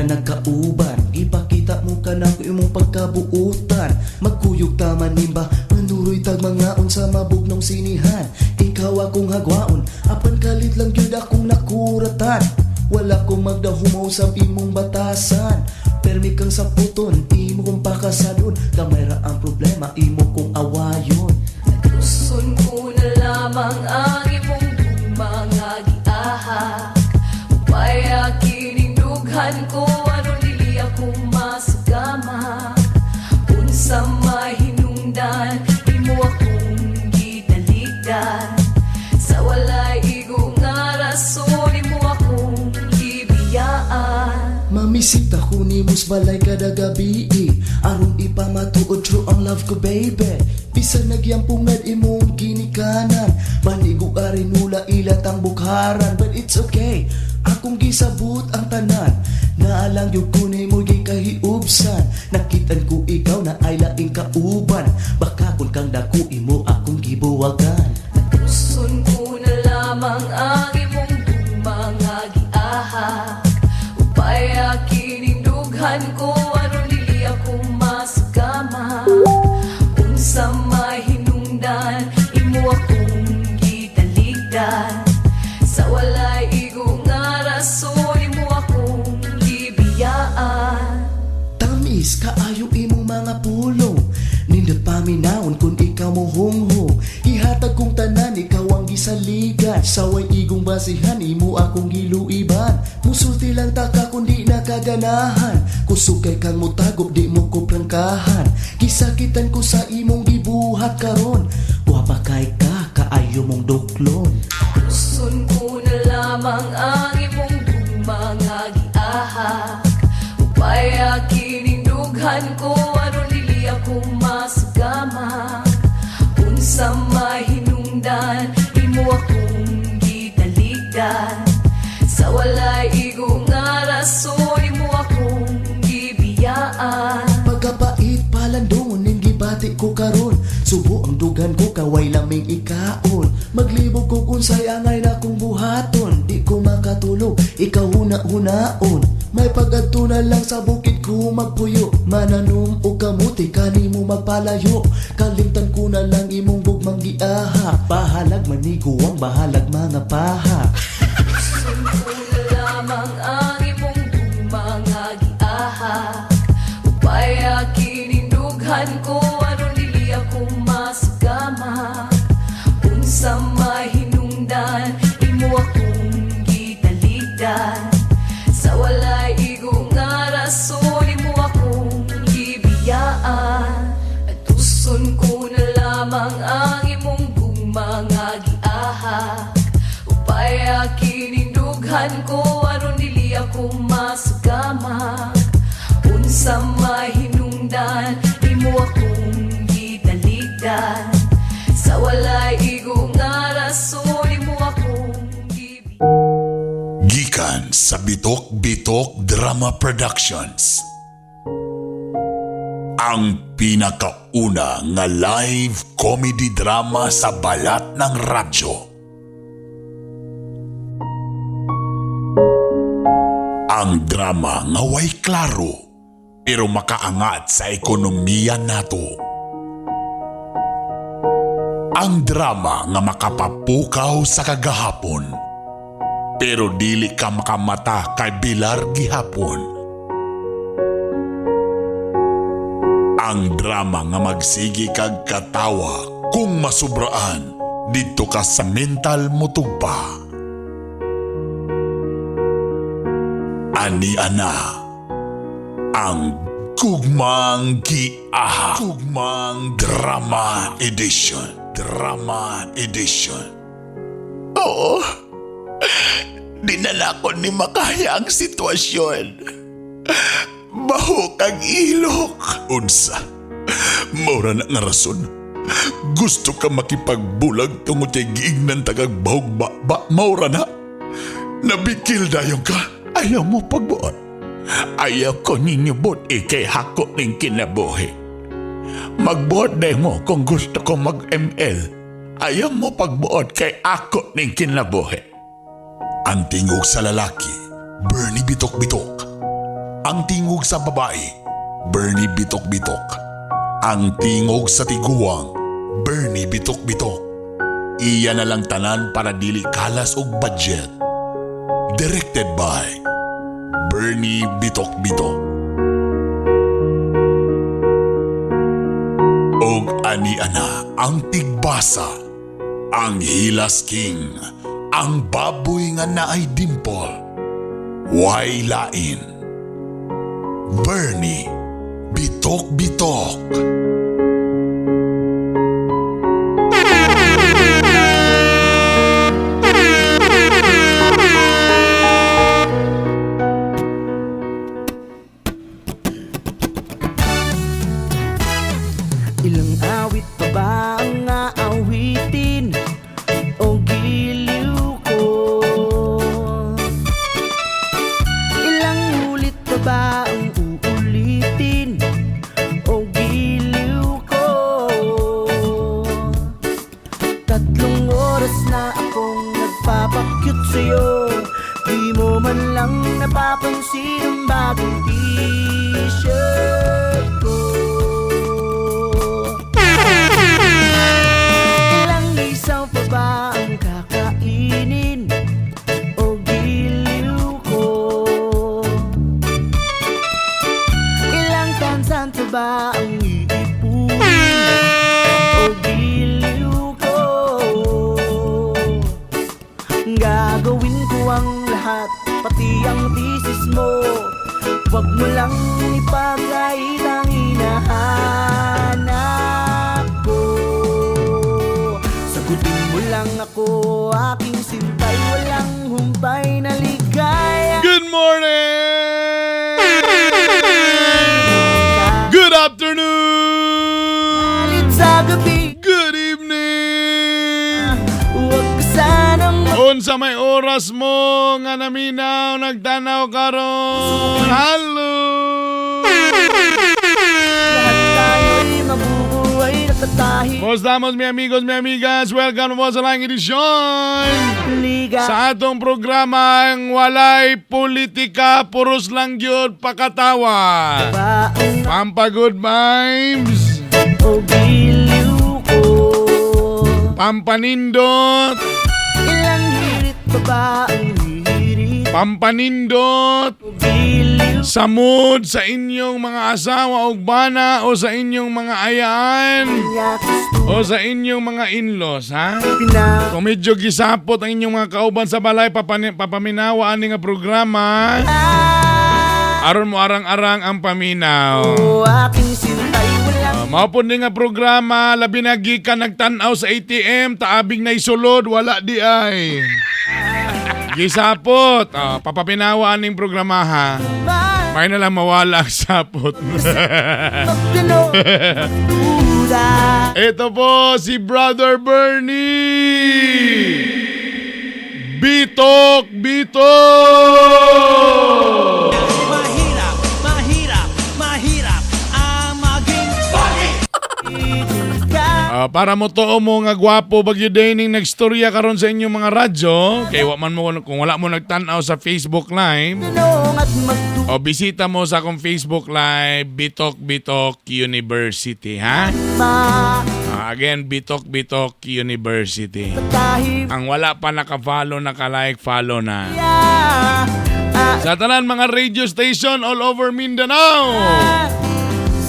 na nagkauban. Ipakita mo ka na ko imong pagkabuutan. Magkuyog ta manimba, manuroy tag mga unsa mabugnong sinihan. Ikaw akong hagwaon, apan kalit lang gyud akong nakuratan. Wala ko magdahumaw sa imong batasan. Permi kang saputon, imo kong pakasadon. Kamera ang problema, imo kong awayon. Gusto ko na lamang ang imong mga giahak. Upaya kinindughan ko, ano dili ako masagama. Unsa mahinungdan, imo akong gitaligdan. Sa walay igo nga rason, imo akong gibiyaan. Mamisita ko ni mus balay kada gabi, aron ipamatuod true ang love ko baby. Bisan nagyampungad imong ginikanan, banigo arin nula ilat ang bukharan. But it's okay, akong gisabot ang tanan. Naalang yung kunay mo kahiubsan. Nakitan ko ikaw na ay laing kauban. Baka kung kang dako imo akong gibuwagan. Gusto ko na lamang ang imong mga giahak. Upaya kinindughan ko, aron dili ako masagama. Unsa mahinungdan, imo akong gitaligdan. Sa walay igo nga rason, imo akong gibiyaan. Tamis kaayo imo mga pulong, nindot paminaon kung ikaw mo hunghong. Ihatag kong tanan, ikaw ang gisaligan. Saway igong basihan, imo akong giluiban. Musulti lang taka kundi nakaganahan. Kusukay kang mutagop, di mo ko prangkahan. Gisakitan ko sa imong gibuhat karon. Wapakay ka, kaayo mong duklon. Gusto ko na lamang ang imong mga giahak. Upaya kinindughan ko, aron dili ako masagama. Unsa mahinungdan, imo akong gitaligdan. Sa walay igo nga rason, imo akong gibiyaan. Pagkapait palandungon ning gibati ko karon. Subo ang dugan ko, kaway laming ikaon. Maglibog ko kung sayangay na kong buhaton. Di ko makatulog, ikaw huna-hunaon. May pagadto na lang sa bukid ko magpuyo. Mananom o kamuti, kanimo magpalayo. Kalimtan ko na lang imong bugmang giahak. Bahalag maniguang, bahalag mga paha. Gusto ko na lamang ang imong mga giahak. Upaya kinindughan ko, aron dili ako masagama. Unsa mahinungdan, imo akong gitaligdan. Sa walay igo nga rason, imo akong gibiyaan. At gusto ko na lamang ang imong mga giahak. Upaya kinindughan ko, aron dili ako masagama. Unsa mahinungdan, imo akong gitaligdan. Sa walay igo nga rason, imo akong gibiyaan. Gikan sa Bitok Bitok Drama Productions. Ang pinakauna nga live comedy drama sa balat ng radyo. Ang drama nga way klaro pero makaangat sa ekonomiya nato. Ang drama nga makapapukaw sa kagahapon pero dili ka makamata kay bilar gihapon. Ang drama nga magsigi kag katawa kung masubraan dito ka sa mental mutugpa. Ani ana ang Gugmang Giahak. Gugmang Drama Edition. Drama Edition. Oo, dinala ko ni makaya ang sitwasyon. Baho kag ilok. Unsa, maura na nga rason. Gusto ka makipagbulag tungod kay giingnan tagag bahog ba maura na. Nabikil dayong ka. Ayaw mo pagbuot. Ayaw ko ninyo buot kay hako ning kinabuhi. Magbuot day mo kung gusto ko mag-ML. Ayaw mo pagbuot kay ako ning kinabuhi. Ang tingog sa lalaki, Bernie Bitok-Bitok. Ang tingog sa babae, Bernie Bitok-Bitok. Ang tingog sa tiguang, Bernie Bitok-Bitok. Iya na lang tanan para dili kalas og budget. Directed by Bernie Bitok-Bitok. Og ani-ana ang tigbasa, ang Hilas King, ang baboy nga naay dimple. Why lain? Bernie Bitok-Bitok. Ilang awit pa ba ang aawitin o giliw ko? Ilang ulit pa ba ang uulitin o giliw ko? 3 oras na akong nagpapakyut sa'yo, di mo man lang napapansin ang bagong t-shirt ko. Ilang isaw pa ba ang kakainin o giliw ko? Ilang tansan pa ba ang iipunin o giliw ko? Gagawin ko ang lahat, pati ang thesis mo. Huwag mo lang ipagkait ang hinahanap ko. Sagutin mo lang ako, aking sintay, walang humpay na ligaya. Good morning! Good afternoon! Kalit sa gabi, Good evening! huwag ka sanang Unsa may oras mo nga naminaw nagtanaw karon? Hello! lahat tayo'y mabubuhay na katahi. Mos damos, mi amigos, mi amigas, welcome po sa lang edisyon Liga sa atong programa ang walay politika, puros lang gyud pakatawa. ba ang Pampagood vibes, o giliw ko? pampanindot, Ilang hirit pa ba ang hirit pampanindot, o giliw? sa mood sa inyong mga asawa o bana o sa inyong mga ayaan Yatos o sa inyong mga in-laws, ha? Pina Kung medyo gisapot ang inyong mga kauban sa balay, papaminawa ani nga programa, aron mo arang-arang ang paminaw. o aking sintay, walang Mao po ni nga programa, labi na gikan nagtanaw sa ATM, taabing na isulod, wala di ay. Gisapot, papapinawa aning programa, ha? May na lang mawala ang sapot. magdano duda. Ito po si Brother Bernie. Bitok! Mahirap, mahirap, mahirap ang maging Para mo to mo nga gwapo bagyo dining nagstorya karon sa inyong mga radyo, kay wa man mo kung wala mo nagtan-aw sa Facebook Live, Tanong at magduda. o bisita mo sa akong Facebook Live, Bitok University, ha? Again, Bitok University. Kahit Ang wala pa naka-follow, naka-like, follow na. sa Sa tanan mga radio station all over Mindanao.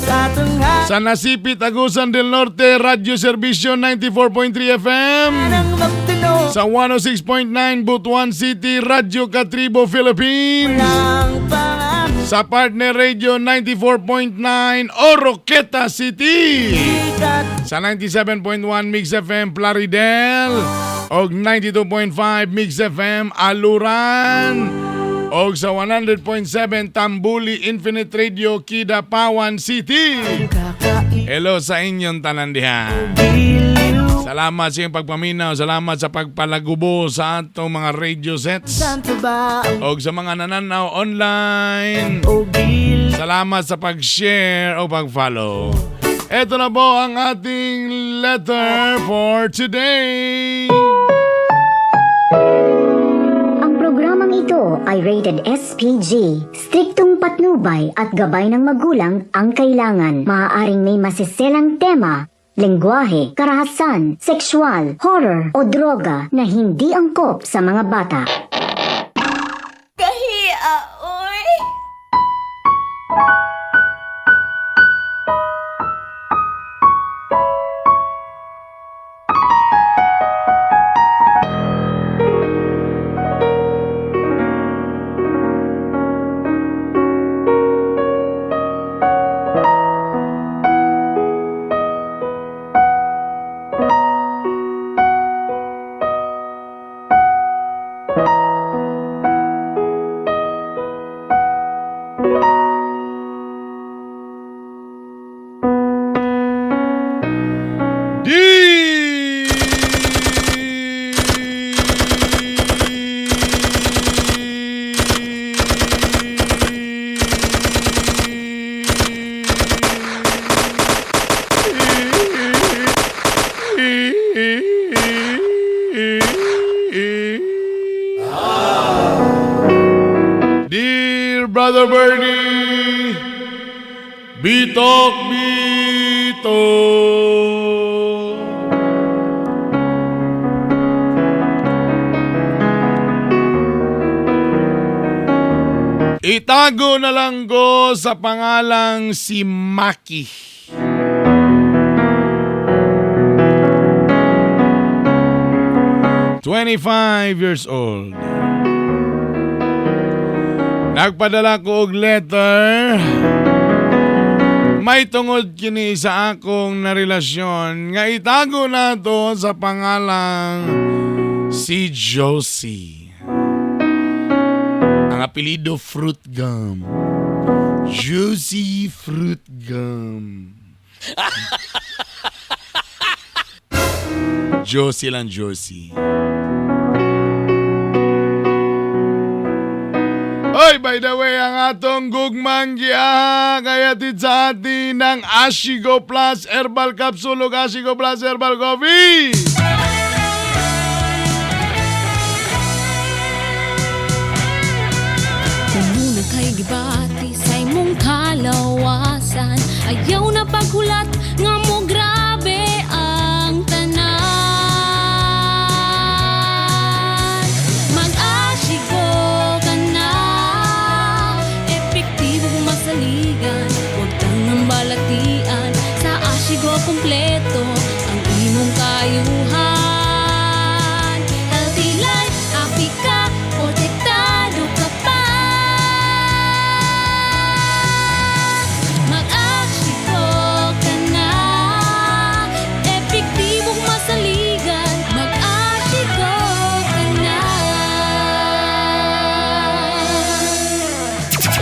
tangha Sa Nasipit, Agusan del Norte, Radio Servicio 94.3 FM. ng magdano Sa 106.9 Butuan City, Radio Catribo, Philippines. ng pangako. Sa Partner Radio 94.9 Oroqueta City. Sa 97.1 Mix FM Plaridel. Og 92.5 Mix FM Aluran. Og sa 100.7 Tambuli Infinite Radio Kidapawan City. Hello sa inyong tanan diha. Salamat sa iyong pagpaminaw. Salamat sa pagpalagubo sa atong mga radio sets. Santo ba ang O sa mga nananaw online. ogil? Salamat sa pag-share o pag-follow. Ito na po ang ating letter for today. Ang programang ito Ito ay rated SPG. Striktong patnubay at gabay ng magulang ang kailangan. Maaaring may masiselang tema, lengguwahe, karahasan, sexual, horror o droga na hindi angkop sa mga bata. Kahiya, oy! Dear Brother Bernie, Bitok Bito. Itago na lang ko sa pangalang si Maki. "25 years old. Nagpadala ko og letter. May tungod kini sa akong narelasyon nga itago na to sa pangalang si Josie. Ang apelido Fruit Gum. Josie Fruit Gum. Josie lang, Josie. Oy, by the way, ang atong gugmang giaha kaya sa atin ng Ashigo Plus Herbal Capsule ug Ashigo Plus Herbal Coffee. Muna kay gibati sa imong kalawasan, ayaw na paghulat nga mo grabe ang tanan. Mag-Ashigo ka na, epektibong masaligan, huwag kang nambalatian. Sa Ashigo kumpleto ang imong kayuhan. Healthy life, happy ka, protektado ka pa. Mag-Ashigo ka na, epektibong masaligan. Mag-Ashigo ka na.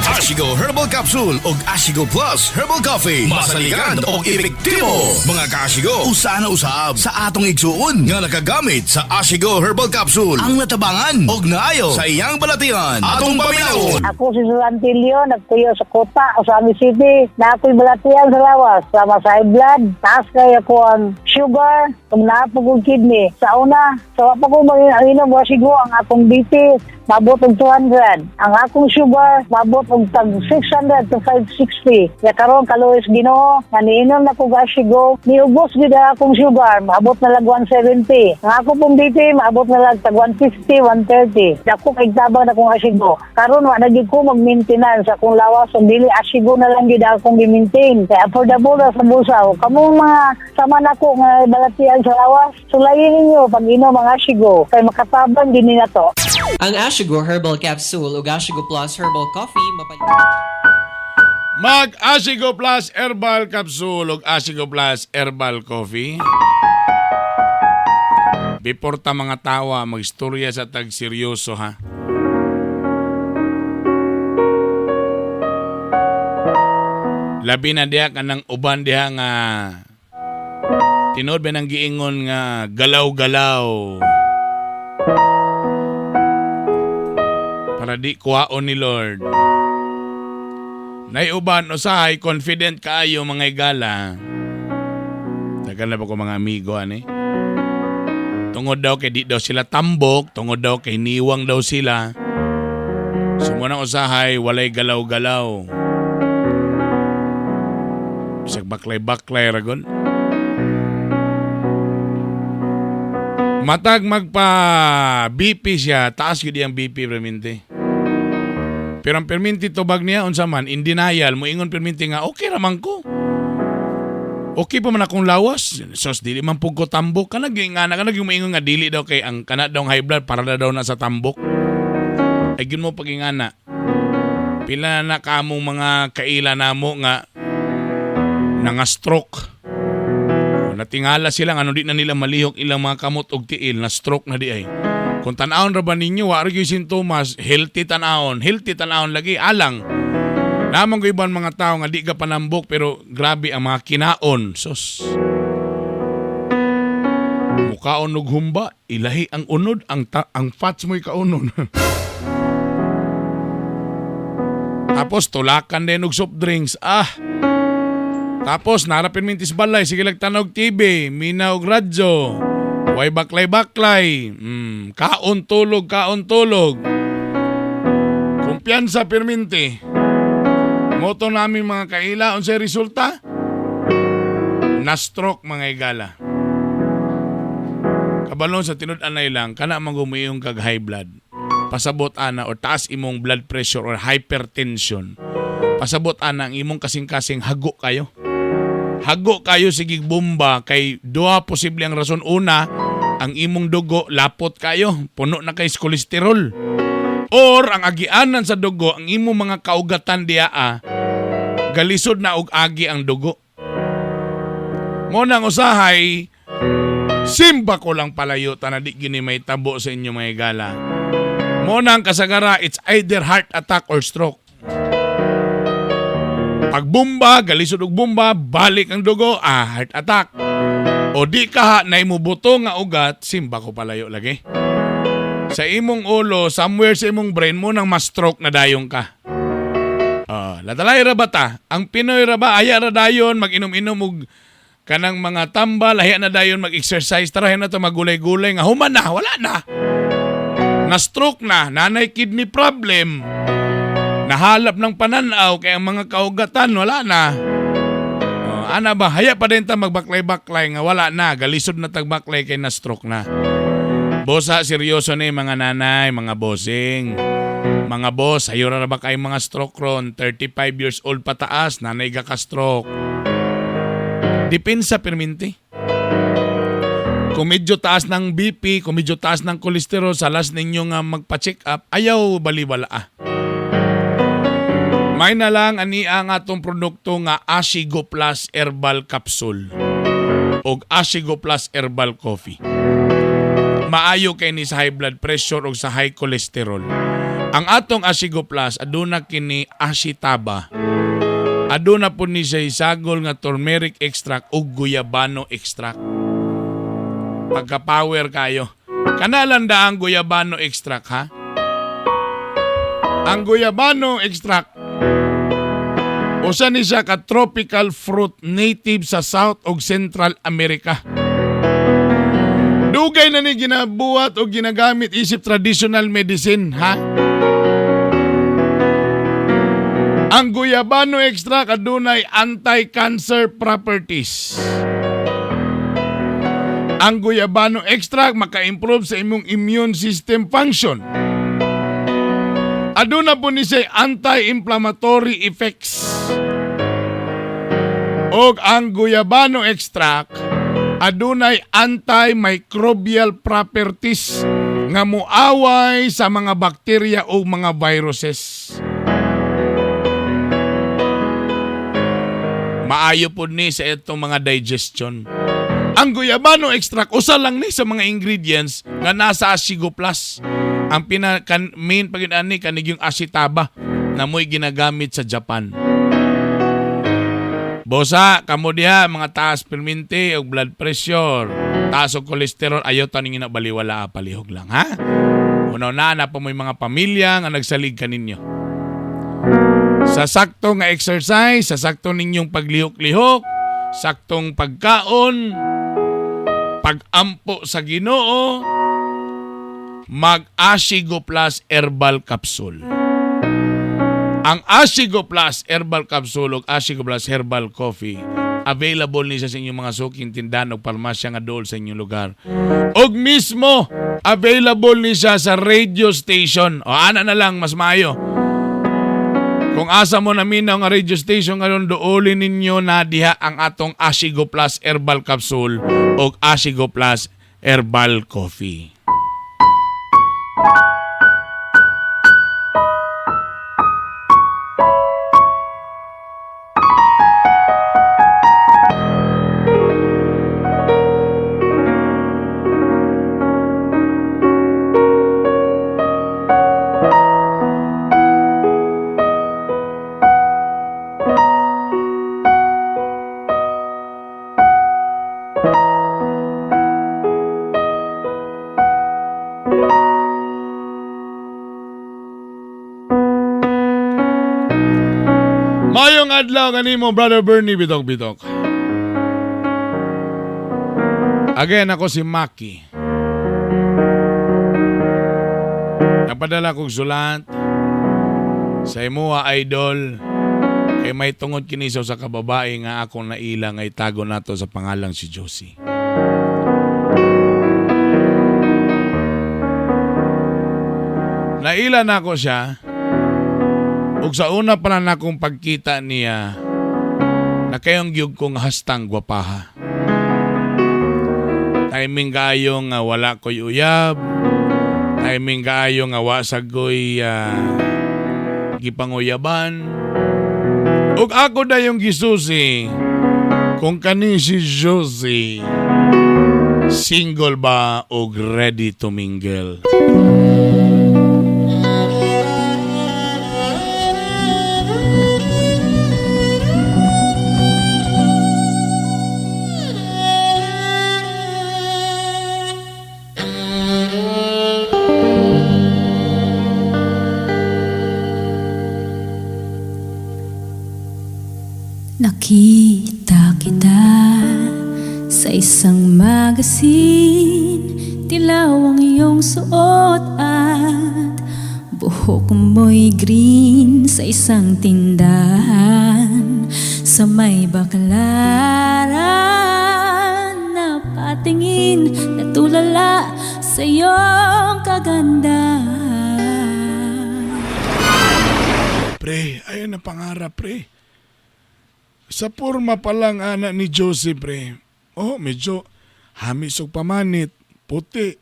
Ashigo Herbal Capsule ug Ashigo Plus Herbal Coffee. Masaligan o epektibo. Mga ka-Ashigo, usa na usab sa atong igsuon nga nakagamit sa Ashigo Herbal Capsule. Ang natabangan og naayo sa iyang balatian. Atong paminawon. Ako si Susantilio, nagtuyo sa Kota, Osami City. Na ako'y balatian sa lawas. Sama sa high blood, taas kaya ko ang sugar, kung naapag kidney. Sa una, sa wapa ko mag-inom, wasigo ang akong BP, mabot og 200. Ang akong sugar, mabot og tag 600 to 560. Kaya karon kaluwis Ginoo, nga niinom na ko Ashigo, niubos gid ang akong sugar, mabot na lag 170. Ang ako pong BP, mabot na lag tag 150, 130. Dako kay tabang na kong Ashigo. Karon wa na gid ko mag-maintenance sa akong lawas, so dili Ashigo na lang gid akong gi-maintain. Kaya affordable na sa bulsa. Kamong mga sama nako nga balatian sa lawas, sulayin ninyo pag inom ang Ashigo kay makatabang din na to. Ang Ashigo Herbal Capsule ug Ashigo Plus Herbal Coffee Mag-Ashigo Plus Herbal Capsule ug Ashigo Plus Herbal Coffee. Before ta mga tawa, mag-istorya sa tag-seryoso ha. Labi na diha ka ng uban diha nga tinod ba nang giingon nga galaw-galaw. Para di kuhaon ni Lord. Naiuban usahay, confident kaayo mga igala. Tagal na ba ko mga amigo, ani? Tungod daw kay di daw sila tambok, tungod daw kay niwang daw sila. Sumunang usahay, walay galaw-galaw. Bisag baklay-baklay ragon. Matag magpa-BP siya, taas yun ang BP perminti. Pero ang perminti tubag niya, unsa man, in denial, moingon perminti nga, okay raman ko. Okay pa man akong lawas. Sos, dili man po ko tambok. Kanag yung moingon nga, dili daw kay ang kanat daw high blood para daw na sa tambok. Ay yun mo pagingana. Pila na kamong mga kaila na mo nga stroke. Natingala sila ano di na nila malihok ilang mga kamot og tiil na stroke na di ay. Kung tanawon ra ba ninyo wa gyud sintomas, healthy tanawon lagi alang. Namang ko ibang mga tao nga di ka panambok pero grabe ang mga kinaon. Sos. Mukaon og humba, ilahi ang unod, ang fats mo'y kaunon. Tapos tulakan din og soft drinks. Tapos narapin mintis balay, sige lang tanog TV, mina og radyo. Way baklay-baklay. Kaon tulog. Kumpiyansa perminti. Moto namin mga kaila, unsay resulta? Na-stroke mga igala. Kabalon sa tinud-anay lang, kana magumiyong kag high blood. Pasabot ana or taas imong blood pressure or hypertension. Pasabot ana ang imong kasing-kasing hago kayo. Hago kayo sigig bomba kay duha posible ang rason. Una, ang imong dugo lapot kayo, puno na kay kolesterol. Or ang agianan sa dugo, ang imong mga kaugatan diaa, galisod na og agi ang dugo. Mo nang usahay, simba ko lang palayo na di gini may tabo sa inyo mga igala. Mo nang kasagara, it's either heart attack or stroke. Pag bomba, galisod og bomba, balik ang dugo, heart attack. O di ka na imubuto nga ugat, simba ko palayo lagi. Sa imong ulo, somewhere sa imong brain mo nang ma-stroke na dayong ka. Latalay ra ba ta? Ang Pinoy ra ba, aya ra dayon, mag-inom-inom og kanang mga tambal, aya na dayon mag-exercise, tarahin na to magulay-gulay, nga human na, wala na. Na-stroke na, nanay kidney problem. Nahalap ng pananaw kaya ang mga kaugatan, wala na. Ana ba, haya pa din ta magbaklay-baklay nga wala na, galisod na tagbaklay kay na-stroke na. Bosa, seryoso na mga nanay, mga bossing. Mga boss, hayo ra ba kayo mga stroke ron? 35 years old pataas, nanay ka stroke. Dipinsa perminti. Kung medyo taas ng BP, kung medyo taas ng kolesterol, salas ninyo nga magpa-check up, ayaw baliwala. May na lang ani ang atong produkto nga Ashigo Plus Herbal Capsule o Ashigo Plus Herbal Coffee. Maayo kay ni sa high blood pressure o sa high cholesterol. Ang atong Ashigo Plus aduna kini ashitaba. Aduna po ni siya isagol nga turmeric extract o guyabano extract. Pagka-power kayo. Kanalanda ang guyabano extract ha? Ang guyabano extract usa ni siya ka tropical fruit native sa South ug Central America. Dugay na ni ginabuhat o ginagamit isip traditional medicine, ha? Ang guyabano extract adunay anti-cancer properties. Ang guyabano extract maka-improve sa imong immune system function. Aduna po ni siya anti-inflammatory effects. Og ang guyabano extract adunay antimicrobial properties nga muaway sa mga bakterya o mga viruses. Maayo po ni sa itong mga digestion. Ang guyabano extract, usa lang ni sa mga ingredients nga nasa Ashigo Plus. Ang main pag-ani kanig yung ashitaba na mo'y ginagamit sa Japan. Bosa, kamo diha mga taas perminti o blood pressure, taas o kolesterol, ayaw taningin na baliwala, palihog lang, ha? Una-una pa mo'y mga pamilya nga nagsalig ka ninyo. Sa sakto nga exercise, sa sakto ninyong paglihok-lihok, saktong pagkaon, pag-ampo sa Ginoo, mag-Ashigo Plus Herbal Capsule. Ang Ashigo Plus Herbal Capsule ug Ashigo Plus Herbal Coffee available ni sa inyong mga suking tindahan ug parmasya nga dool sa inyong lugar. Og mismo available ni siya sa radio station. O ana na lang mas maayo. Kung asa mo na minaw nga radio station karon doolin ninyo na diha ang atong Ashigo Plus Herbal Capsule ug Ashigo Plus Herbal Coffee. Mayong adlaw kanimo Brother Bernie Bitok-Bitok. Again ako si Maki. Napadala kong sulat sa imuha idol kay may tungod kinisaw sa kababae nga akong naila nga itago nato sa pangalang si Josie. Naila na ako siya. Ug sa una pa lang akong pagkita niya, nakayong gyud kong hastang gwapaha. Timing kaayo nga wala ko'y uyab, timing kaayo nga wasagoy gipanguyaban. Ug ako na yung gisusi kung kani si Josie single ba o ready to mingle. Nakita kita sa isang magazine, dilaw ang iyong suot at buhok mo'y green sa isang tindahan sa may Baclaran. Napatingin, natulala sa iyong kagandahan. Pre, ayun na pangarap pre. Sa porma pa lang anak ni Josie, pre. Oh, medyo hamis og pamanit, puti.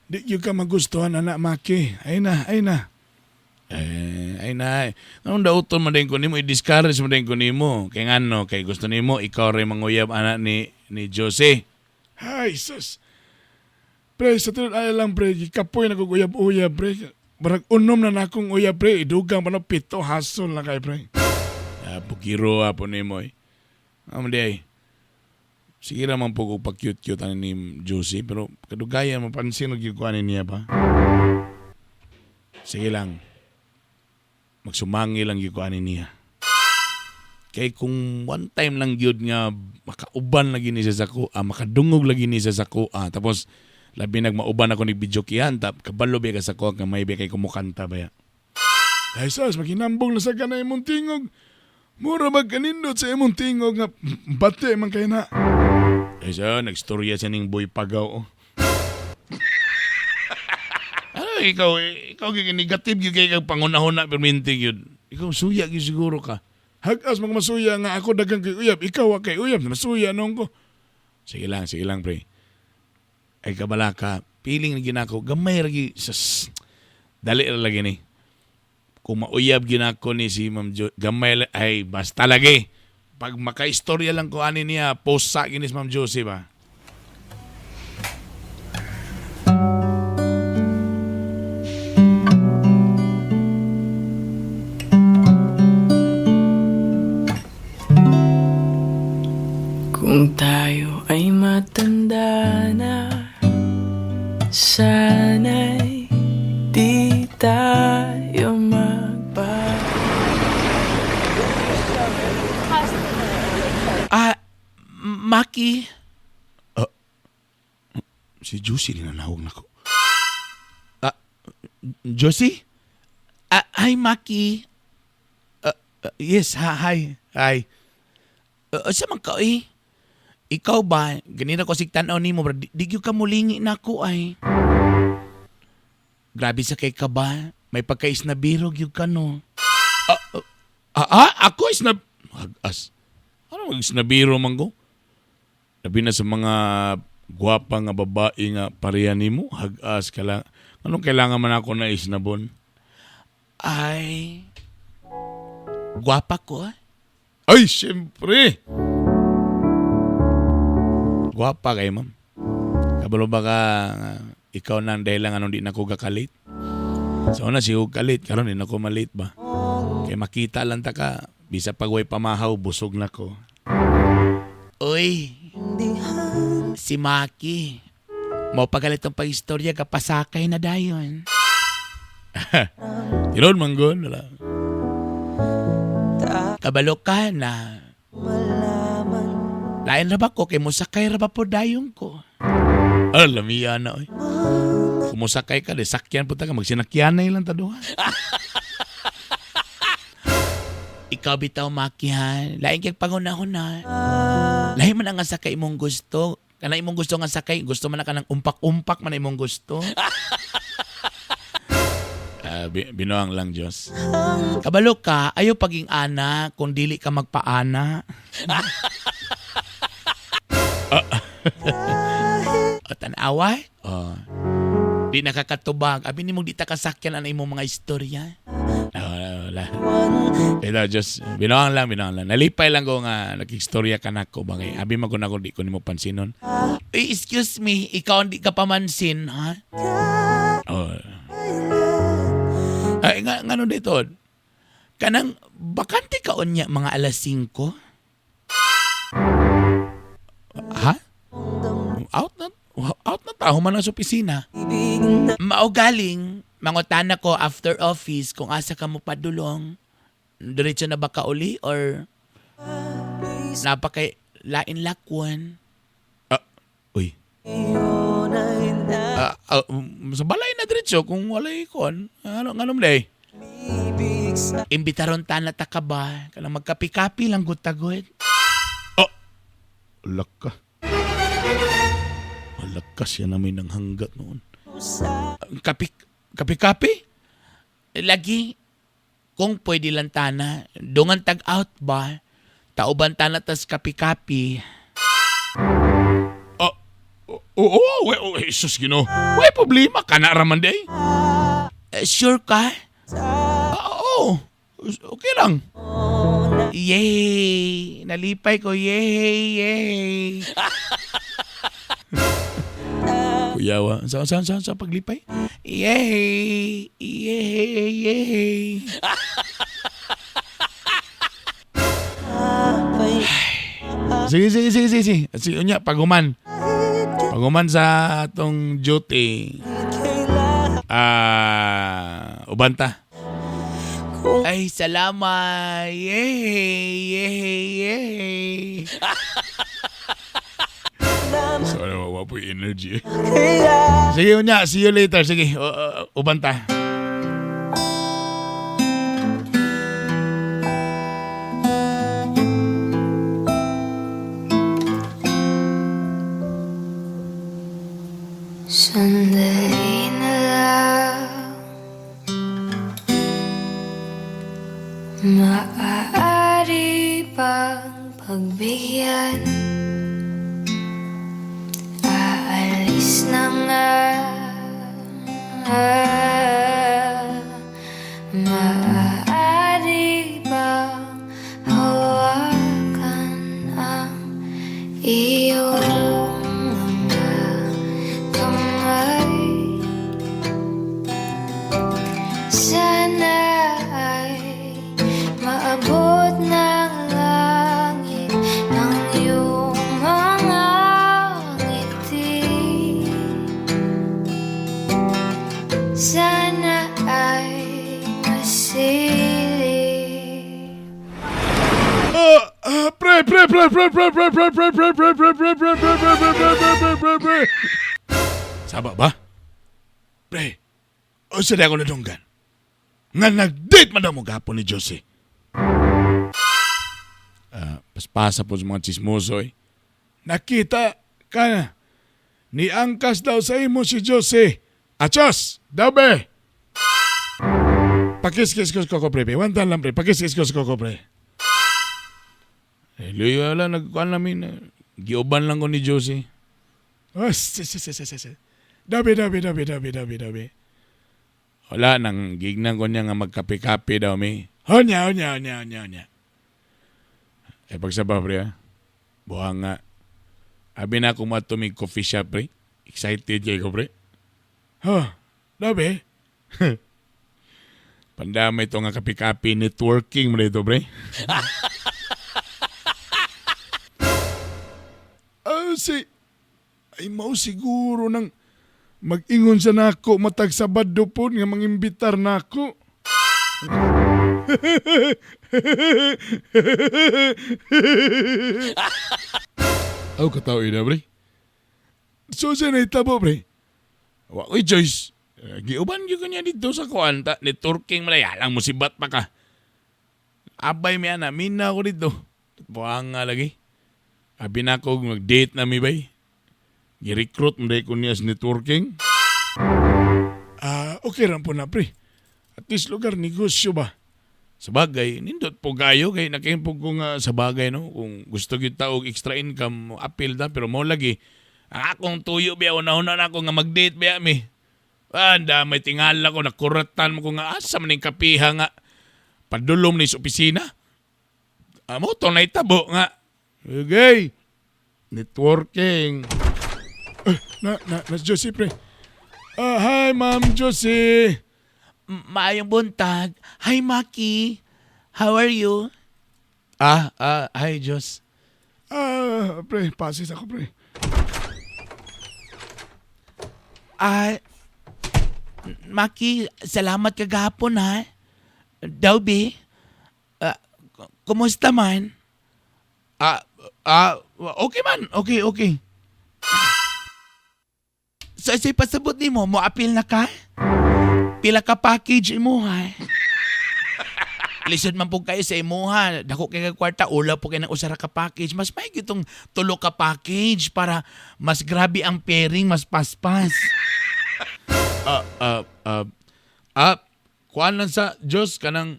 Di yung ka magustuhan, anak Maki. Ay na. Ay na. Anong dauton mo din ko nimo, i-discourage mo din ko nimo. Kaya nga no, kay gusto nimo, ikaw rin manguyab anak ni Josie. Ay, sus. Pre, sa tulad ay lang, pre. Kapoy na kukuyab-uyab, pre. Barag unom na akong uyab, pre. Idugang pa na pito, hasol na kay, pre. Pukiro po ni mo eh. Amday. Sige naman po kung pa-cute-cute ni Josie, pero kadugaya mapansin og gikuanin niya pa. Sige lang. Magsumangi lang gikuanin niya. Kay kung one time lang gyud nga makauban lagi ni sa sako, makadungog lagi ni sa sako, tapos labi nagmauban ako ni Bidyokian, kabalo ba ka sako nga may kay kumukanta ba ya. Ay sas, maginambong na sa kanay mong tingog. Mura magkanindot sa imong tingog nga bate man kayo na. Eh siya, nagstorya siya ning boy pagaw. Ikaw negative yung kayo kang pangunahon na perminti yun. Ikaw suya yun siguro ka. Hagas magmasuya nga ako dagang kay uyab. Ikaw kay uyab, masuya nung ko. Sige lang pre. Ay kabala ka, piling na ginako, gamay lagi. Dali lagi ni. Kung mauyab ginako ni si Ma'am gamay ay basta lagi. Pag maka-istorya lang ko ani niya, post sa ginis Ma'am Josie ba? Kung tayo ay matanda na, sana'y di tayo Maki? Si Josie ninanawag na ko. Josie? Hi, Maki. Yes, hi. Hi. Asa man ka eh? Ikaw ba? Ganina ko sig tanaw nimo, bro. Di gyud ka mulingi na ako ay. Grabe sa kay ka ba? May pagka-isnabiro gyud ka no. Ako isnab... Hagas. Ano mag-isnabiro man ko? Labi na sa mga gwapa nga babae nga pareha nimo, hagas ka lang. Anong kailangan man ako na isnabon? Ay... Gwapa ko ah. Ay, siyempre! Gwapa kayo, ma'am. Kabalo ba ka ikaw na dahil lang anong di na ko kakalit? So na si Hug kalit, karon di na ko malit ba? Kaya makita lang ta ka, bisa pagway pamahaw, busog na ko. Uy, si Maki. Mau pagalit ang pag-istorya kapasakay na dayon. Tinon manggon, wala. Kabalo ka na. Lain ra ba ko kay musakay ra ba po dayon ko? Alam iya na oy. Kumusakay ka de sakyan po ta ka magsinakyanay lang ta duha. Ikaw bitaw makihan, lain kay pangunahon na. Lain man ang sakay imong gusto. Kana imong gusto nga sakay, gusto man na kanang umpak-umpak man imong gusto. Binuang lang Diyos. Kabalo ka, ayaw paging ana kung dili ka magpaana. O tanaway? Di nakakatubag. Abi ni mong di takasakyan ang imong mga istorya. Wala. Pero Diyos, binuang lang. Nalipay lang ko nga nag-istorya ka na ko. Bagay. Abi maguna ko di ko ni mo pansinon. Excuse me, ikaw hindi ka pamansin, ha? Ay, nga no dito. Kanang bakante ka onya mga alas 5? Ha? Out na taho man sa opisina. Maugaling, mangutana ko after office kung asa ka mo padulong. Diretso na ba ka uli or napakay lain lakwan? Uy. Sa balay na diretso kung walay kon. Anong day? Imbitaron ta na ta ka ba? Kanang magkapi-kapi lang gutagod. Laka. Malakas yan namin ng hanggat noon. Kapi-kapi? Lagi, kung pwede lang tana, dungan tag-out ba? Tauban tana tas kapi-kapi. Oo, Jesus Gino. May problema ka na raman day? Sure ka? Oo, okay lang. Yay! Nalipay ko, yay! Kuyawa, sa paglipay? Yay! Sige. Sige, unya, paguman sa atong duty. Ubanta. Ay, salamat. Yay. So, nawawa po yung energy. Sige, unya. See you later. Sige, ubanta. Sandali na lang, maaari pang pagbigyan. Aalis na nga, maaari bang hawakan ang iyong sana ay maabot ng langit ang iyong mga ngiti. Sana ay masilip. Pre. Saba ba? Pre, o sada ako nadunggan. Nga nag-date man daw mo gapon ni Josie. Paspasa po sa mga chismoso eh. Nakita ka na. Ni angkas daw sa imo si Jose. Achos! Dabe! Pakiskis ko pre. Wantan lang pre. Pakiskis ko pre. Luyo lang nagkuhan namin. Giuban lang ko ni Jose. Oh, Dabe. Wala nang gignan ko niya nga magkape-kape daw may. Honya. Pagsaba pre ha. Buhang nga. Abi na akong matumig coffee shop pre. Excited kayo ko pre. Dabe. Pandamay ito nga kape-kape networking mo dito pre. Ay mau siguro nang mag-ingon sa nako matag Sabado po nga mangimbitar nako. Aw kataw ina pre. So sa naitabo pre. Wakoy Joyce. Giuban gyud kanya dito sa kuanta networking malayalang musibat pa ka. Abay mi ana mina ko dito. Buang nga lagi. Abi na ko mag-date na mi bay. Gi-recruit mo ko niya sa networking. Okay ran po na pre. At least lugar negosyo ba? Sabagay, nindot po gayo kay nakimpog ko nga sa bagay no. Kung gusto kita og extra income, appeal da pero mo lagi. Ang akong tuyo biya una-una na ako nga mag-date biya mi. Anda may tingala ko nakuratan mo ko nga asa man ning kapiha nga padulom ni sa opisina. Amo to na itabo nga. Okay. Networking. Na Josie pre. Hi Ma'am Josie. Maayong buntag. Hi Maki. How are you? Hi Jos. Pre, pasis ako pre. Maki, salamat kagahapon ha. Dawbi. Kumusta man? Okay man. Okay. So, isa'y pasabot ni mo appeal na ka? Pila ka package imuha. Lisod man po kayo sa imuha. Dako kay kwarta, ula po kayo ng usara ka package. Mas may gitong tulo ka package para mas grabe ang pairing, mas paspas. Kuan lang sa Diyos kanang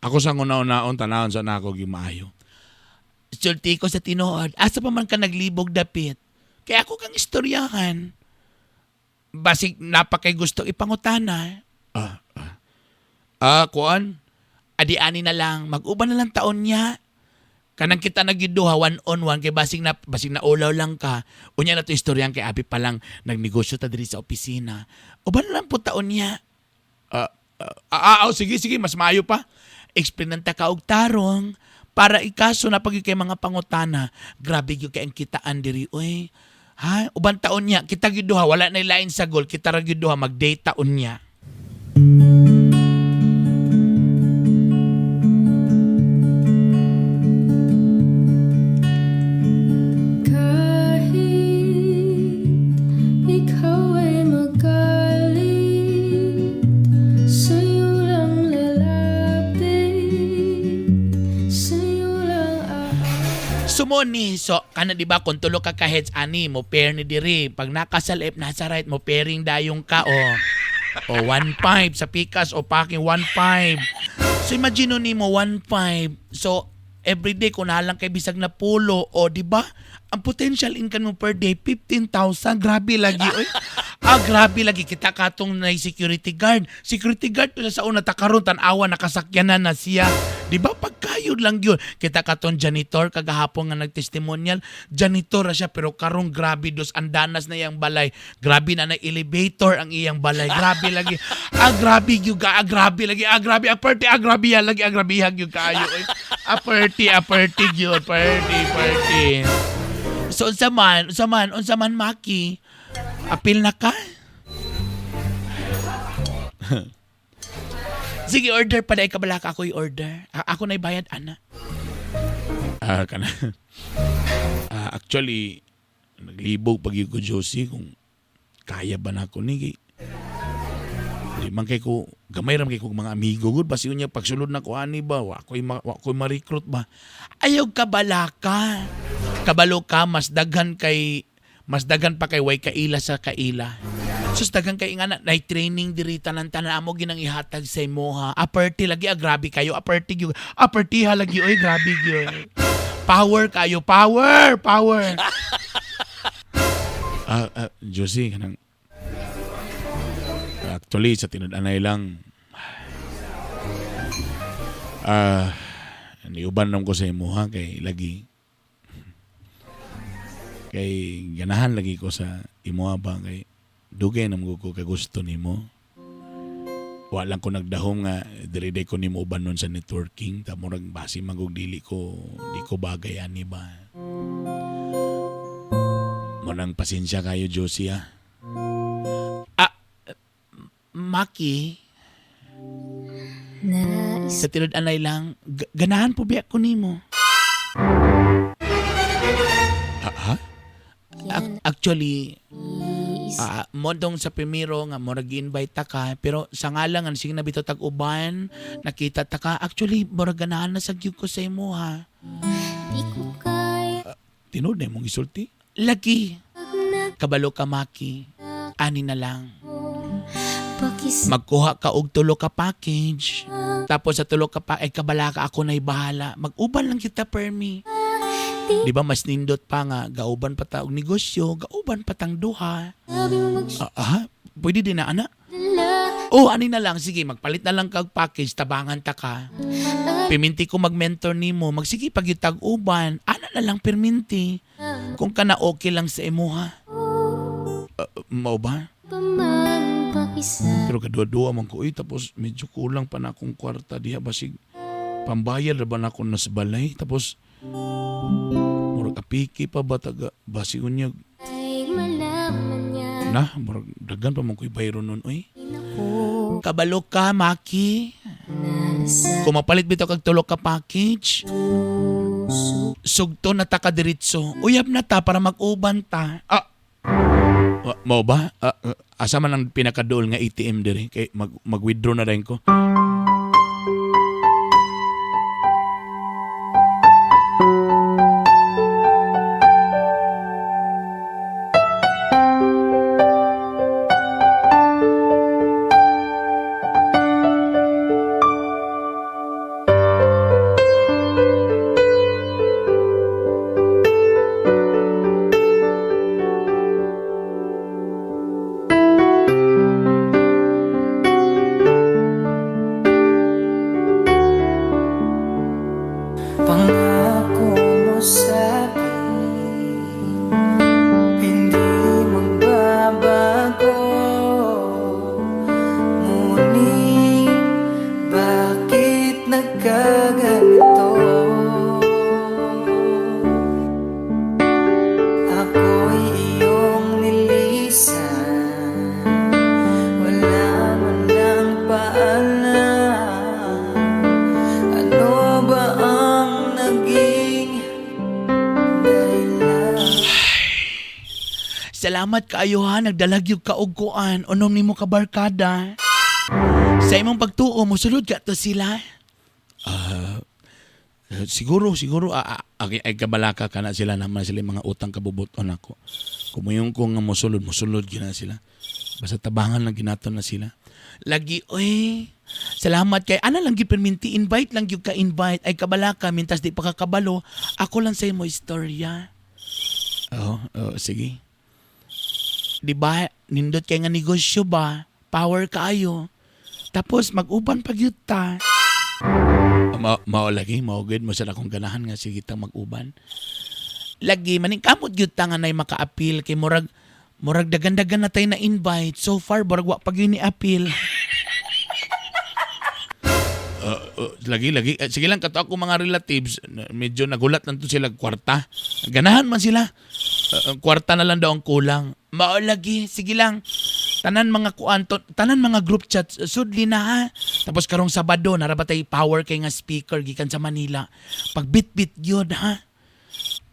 ako sa una-unaon tanahon sa nako gimaayo. Sulti ko sa tinuod, asa pa man ka naglibog dapit. Kaya ako kang istoryahan. Basig napakay gusto ipangutana. Kuan? Adi-ani na lang, mag-uban na lang taon niya. Kanang kita nagyuduha one-on-one kay basig na ulaw lang ka. Unya na to istoryan kay abi pa lang nagnegosyo ta diri sa opisina. Uban na lang po taon niya. Sige, mas maayo pa. Explain ta ka og tarong para ikaso na pag kay mga pangutana. Grabe gyud kay ang kitaan diri oy. Ha? Uban taon niya, kita gyuduha wala na lain sa goal, kita ra gyuduha mag-date taon niya. Sumoni, so kana di ba kung tulo ka heads ani mo pair ni diri pag nakasalip nasa right mo pairing dayong ka o 1-5 sa pikas o packing 1-5. So imagine ni mo 1-5. So everyday kung nalang kay bisag na pulo o di ba ang potential income mo per day 15,000. Grabe lagi oy. Grabe lagi kita katong na security guard. Security guard pala sa una takaron tan-awa nakasakyanan na siya. Di ba pagkayod lang yun. Kita katong janitor kagahapon nga nagtestimonial. Janitor na siya pero karong grabe dos andanas na iyang balay. Grabe na elevator ang iyang balay. Grabe lagi. Grabe yung grabe lagi. Grabe aperti. Grabe yan lagi. Grabe yung kayo. Aperti yun. Aperti. So unsa man Maki. Apil na ka? Sige, order pa dahil kabalaka ako i-order. Ako na ibayad, ana. Actually, naglibog pag ko Josie kung kaya ba na ako ni. Di man kay ko, gamay ram kay ko mga amigo gud basi unya pagsulod na ko ani ba, wa ko'y ma-recruit ba. Ayaw kabalaka. Kabalo ka mas daghan pa kay way kaila sa kaila. Sus daghan kay nga na training diri tanan-tanan amo ginang ihatag sa imo ha. Aperti lagi grabe kayo, aperti ha lagi oy grabe gyud. Power kayo, power. Josie kanang actually sa tinud-anay lang niuban nam ko sa imo ha kay lagi kay ganahan lagi ko sa imo ba kay dugay nam ko kagusto nimo. Wa lang ko nagdahom nga diri ko nimo uban nun sa networking ta murag basi magog di ko bagay ani ba. Manang pasensya kayo Josie ha. Maki sa tinud-anay lang ganahan po biya ko nimo. Ha? Actually, modong sa primero nga murag invite ta ka pero sa ngalangan sige na bitaw tag-uban nakita ta ka actually murag ganahan na sa gyud ko sa imo ha. Tinud na mong isulti? Lagi. Kabalo ka Maki. Ani na lang. Magkuha ka og tulo ka package. Tapos sa tulo ka kabala ka ako na'y bahala. Mag-uban lang kita permi. Di ba mas nindot pa nga, gauban pa ta og negosyo, gauban pa tang duha. Pwede din na, ana? Ani na lang, sige, magpalit na lang kag package, tabangan ta ka. Piminti ko mag-mentor nimo, magsige pag yung uban, ana na lang perminti. Kung ka na okay lang sa imo ha. Mao ba? Pero kadua-dua man ko, tapos medyo kulang pa na akong kwarta diha, basig pambayad na ba na akong nasbalay, tapos murag apiki pa ba taga basi unya na murag dagan pa man ko'y bayro nun oy. Kabalo ka Maki. Kung mapalit bitaw kag tulo ka package sugto na ta ka diretso uyab na ta para mag-uban ta. Mao ba? Asa man ang pinakaduol nga ATM diri kay mag-withdraw na rin ko. Salamat kaayo ha, nagdalag yung kaugkuan, unom ni mo kabarkada. Sa imong pagtuo, musulod ka to sila? Siguro, ay kabalaka ka na sila naman sila mga utang kabubuton ako. Kumuyong ko nga musulod yun na sila. Basta tabangan lang ginaton na sila. Lagi, salamat kay, ana lang giperminti, invite lang yung ka-invite, ay kabalaka, mintas di pa kakabalo, ako lang sa imo istorya. Sige. Di ba, nindot kay nga negosyo ba? Power kaayo. Tapos mag-uban pag yuta. Mao lagi, mao good mo sa akong ganahan nga sige tang mag-uban. Lagi maning kamot yuta nga nay maka-appeal kay murag dagan-dagan na tayo na invite. So far murag wa pag yun ni-appeal. Lagi. Sige lang kato ako mga relatives, medyo nagulat lang to sila kwarta. Ganahan man sila. Kwarta na lang daw ang kulang. Mao lagi, sige lang. Tanan mga tanan mga group chat sudli na ha. Tapos karong Sabado narabatay power kay nga speaker gikan sa Manila. Pag bit-bit gyud ha.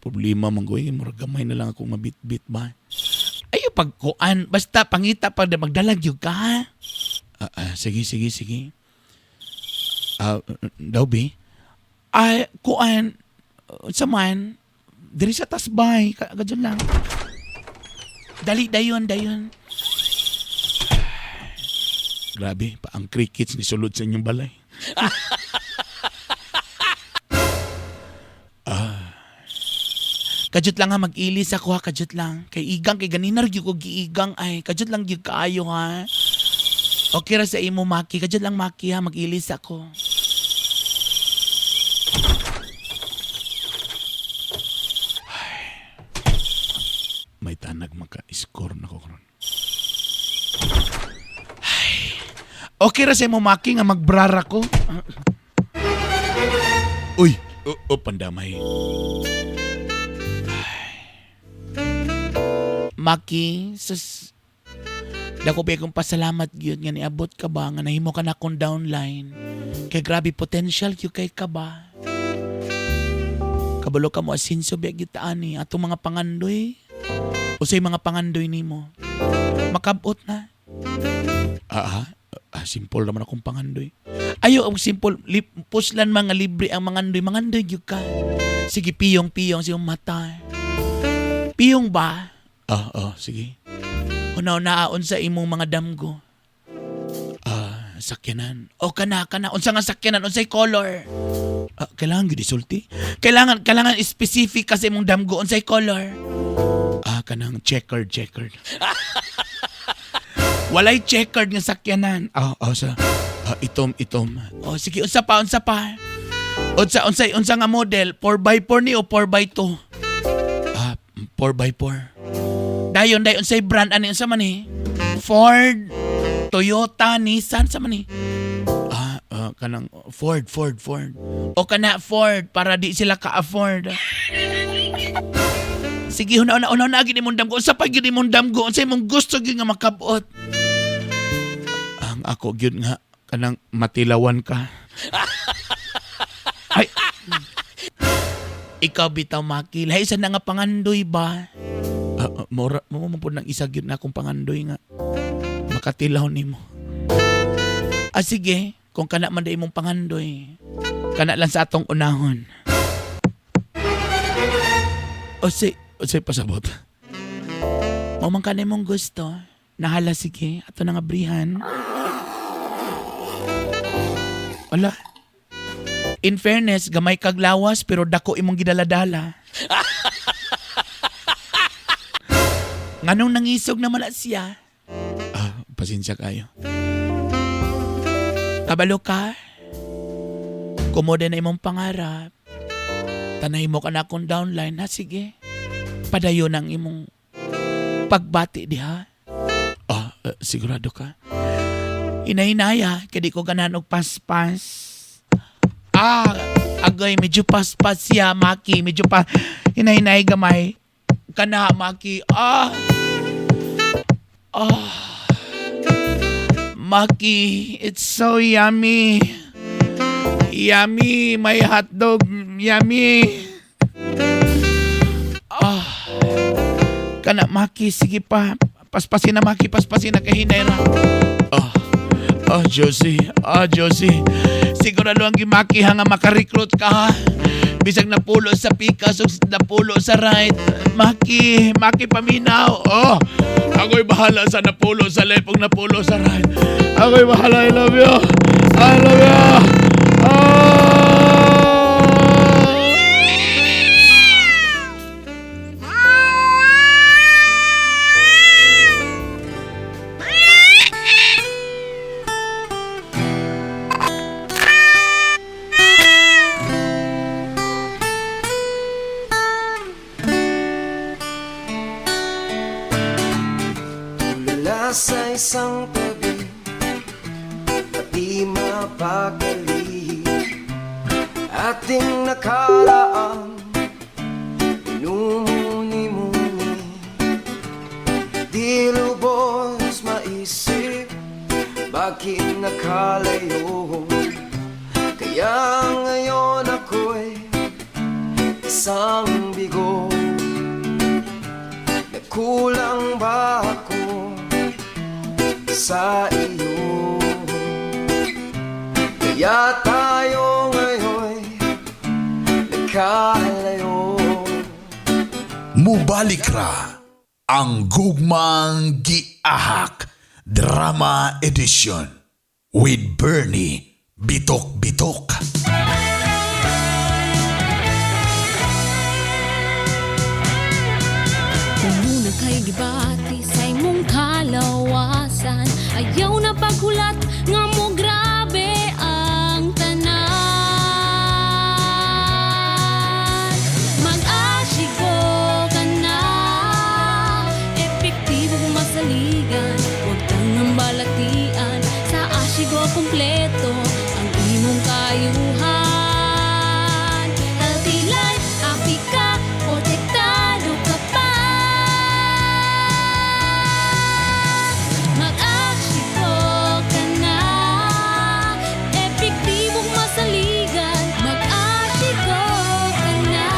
Problema man ko murag gamay na lang ako mabit-bit ba. Ayo pag kuan basta pangita pag magdalag gyud ka ha. Sige, sige, sige. Dawbi? Ay, kuan, sa man, diri sa tasbay, kadyon lang. Dali, dayon. Grabe, pa ang crickets ni sulod sa inyong balay. Kadyot lang ha, mag-ilis ako ha, kadyot lang. Kay igang, kay ganinar yung ko giigang ay, kadyot lang yung kaayo ha. Okay ra sa imo, Maki. Kadyot lang, Maki ha, mag-ilis ako. May tanag maka-score na ko karon. Okay ra sa imo, Maki, nga magbrara ko. Uy, pandamay. Maki, dako pa akong pasalamat gyud nga niabot ka ba nga nahimo ka na akong downline. Kay grabe potential gyud kay ka ba. Kabalo ka mo asinso biag gyud ani atong mga pangandoy. Usay mga pangandoy nimo. Makabot na. Simple naman akong pangandoy. Ayo ang simple, puslan mga libre ang mangandoy gyud ka. Sige piyong sa mata. Piyong ba? Sige. Unaon sa imong mga damgo. Sakyanan. Kana. Unsa nga sakyanan? Unsay color? Kailangan gyud isulti. Kailangan specific kasi imong damgo. Unsay color? Kanang checkered. Walay checkered nga sakyanan. Itom. Sige, unsa pa? Unsa nga model? 4x4 ni o 4x2? 4x4. Dayon unsay brand ani unsa man ni? Ford, Toyota, Nissan sa man ni? Kanang Ford. O kana Ford para di sila ka-afford. Sige, una gid imong damgo. Unsa pa gid imong damgo? Unsa imong gusto gyud nga makabot? Ang ako gyud nga kanang matilawan ka. Ay. Ikaw bitaw, Maki. Lahi sa na nga pangandoy ba? Mo po nang isa gyud na akong pangandoy nga. Makatilaw nimo. Sige, kung kana man da imong pangandoy, kana lang sa atong unahon. Say pasabot. Mamang ka na mong gusto. Nahala, sige. Ato na nga brihan. Wala. In fairness, gamay kag lawas pero dako imong gidaladala. Nganong nangisog naman na siya? Pasensya kayo. Kabalo ka? Kumoda na imong pangarap. Tanay mo ka na akong downline, ha? Sige. Padayon ang imong pagbati diha. Sigurado ka? Inahinaya, kadi ko ganan og paspas. Agay, medyo paspas siya, Maki. Medyo pa, hinahinay gamay. Kana, Maki. Maki, it's so yummy. Yummy, my hotdog, yummy. Kana, Maki, sige pa. Paspasin na, Maki, paspasin na kahinay ra. Josie. Sigurado ang gimaki nga makarecruit ka, ha? Bisag napulo sa pikas o napulo sa right. Maki, paminaw. Ako'y bahala sa napulo sa left o napulo sa right. Ako'y bahala. I love you. Sa isang tabi, pati mapakali, ating nakaraan, minumuni-muni, di lubos maisip, bakit nakalayo, kaya ngayon ako'y isang bigo, nagkulang ba ako sa iyo? Kaya tayo ngayon nagkalayo. Mubalik ra ang Gugmang Giahak Drama Edition with Bernie Bitok-Bitok. Kung muna kay gibati sa imong kalawasan, ayaw na paghulat nga mo grabe ang tanan. Mag-asigo ka na, epektibong masaligan, huwag kang nambalatian, sa asigo kumpleto ang imong kayuhan. Healthy life, happy ka, protektado ka pa. Mag-asigo ka na, epektibong masaligan, mag-asigo ka na.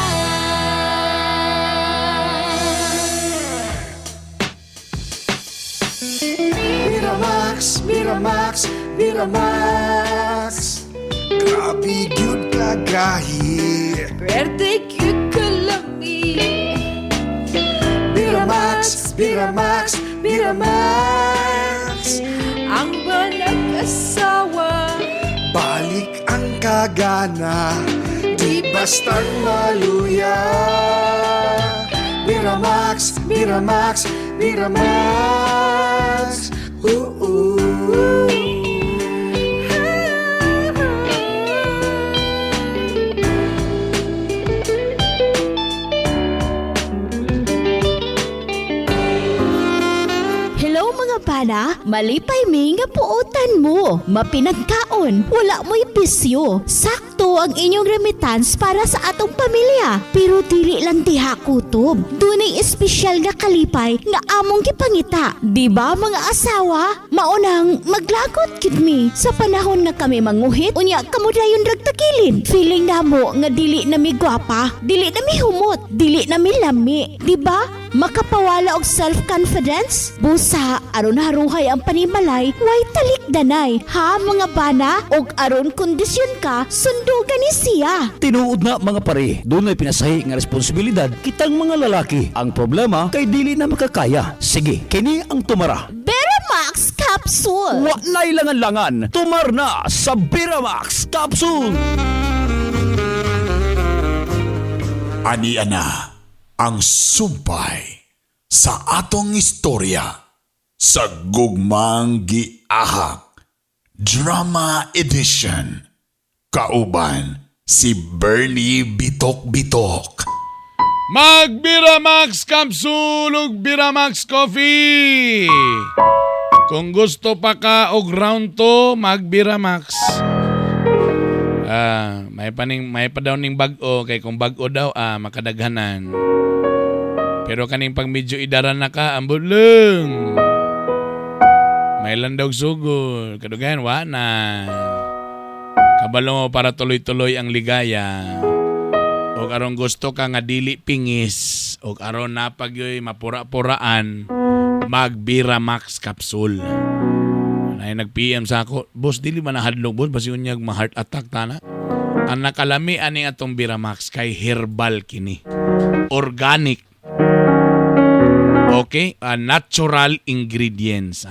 Miramax, Miramax, Miramax. Grabe gyud kagahi. Pwede cute ka lami. Miramax, Miramax, Miramax. Ang banag asawa, Balik ang kagana, di bastang maluya. Miramax, Miramax, Miramax. Hello mga bana, malipay mi nga puotan mo. Mapinagkaon, wala mo'y bisyo. Sakto ang inyong remittance para sa atong pamilya. Pero dili lang diha kutob. Dunay espesyal nga kalipay nga among gipangita. Di ba mga asawa? Maunang maglagot gid mi sa panahon nga kami manguhit. Unya kamo dayon ragtakilin. Feeling namo nga dili na mi gwapa, dili na mi humot, dili na mi lami. Di ba? Makapawala og self-confidence? Busa, aron haruhay ang panimalay, way talikdanay. Ha mga bana? Og aron kondisyon ka, sundugan ni siya. Tinuod na mga pare, doon ay pinasahi nga responsibilidad kitang mga lalaki. Ang problema kay dili na makakaya. Sige, kini ang tumara. Beramax Capsule! Wa na'y langan-langan, tumar na sa Beramax Capsule! Ani ana ang sumpay sa atong istorya sa Gugmang Giahak Drama Edition. Kauban si Bernie Bitok-Bitok. Mag-Biramax Capsule ug Biramax Coffee. Kung gusto pa ka og round 2, mag-Biramax. May pa daw ning bag-o kay kung bag-o daw makadaghanan. Pero kaning pag medyo idaran na ka, ambulong. May landog sugol, kadugayan wa na. Kabalo mo para tuloy-tuloy ang ligaya. O aron gusto ka nga dili pingis, o aron napagyoy mapura-puraan, mag-Biramax Capsule. Ay nag-PM sa ako, boss, dili man nahadlok, boss, basi unyag ma-heart attack tana. Ang nakalami ani atong Biramax kay herbal kini. Organic. Okay? Natural ingredients.